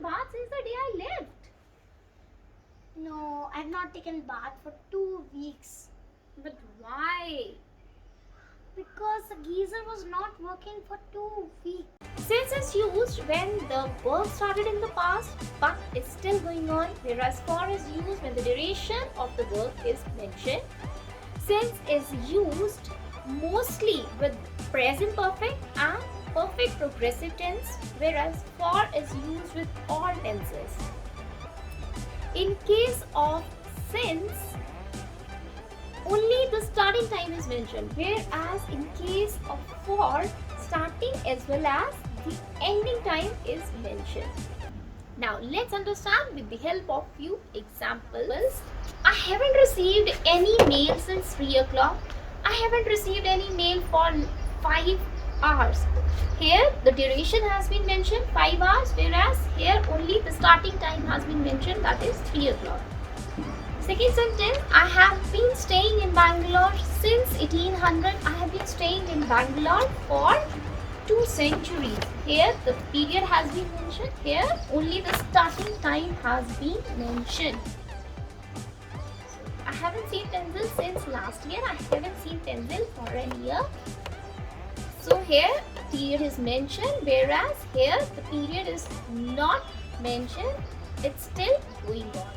bath since the day I left. No, I've not taken bath for 2 weeks. But why? Because the geyser was not working for 2 weeks. Since is used when the verb started in the past but is still going on, whereas for is used when the duration of the verb is mentioned. Since is used mostly with present perfect and perfect progressive tense, whereas for is used with all tenses. In case of since, only the starting time is mentioned, whereas in case of for, starting as well as the ending time is mentioned. Now let's understand with the help of few examples. I haven't received any mail since 3 o'clock. I haven't received any mail for 5 hours. Here the duration has been mentioned 5 hours, whereas here only the starting time has been mentioned, that is 3 o'clock. Second sentence, I have been staying in Bangalore since 1800. I have been staying in Bangalore for 2 centuries. Here the period has been mentioned. Here only the starting time has been mentioned. I haven't seen Tenzil since last year. I haven't seen Tenzil for a year. So here period is mentioned, whereas here the period is not mentioned. It's still going on.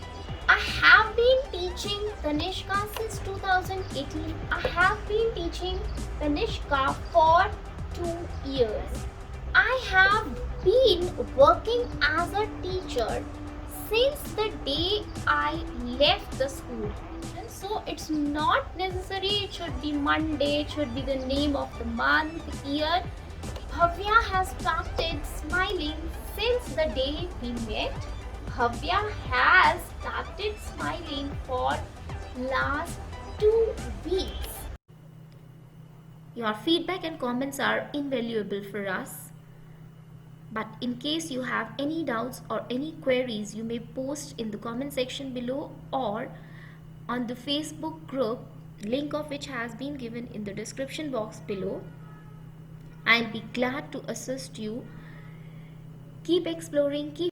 I have been teaching Tanishka since 2018. I have been teaching Tanishka for 2 years. I have been working as a teacher since the day I left the school. And so it's not necessary it should be Monday, it should be the name of the month, year. Bhavya has started smiling since the day we met. Bhavya has started smiling for last 2 weeks. Your feedback and comments are invaluable for us. But in case you have any doubts or any queries, you may post in the comment section below or on the Facebook group, link of which has been given in the description box below. I'll be glad to assist you. Keep exploring, keep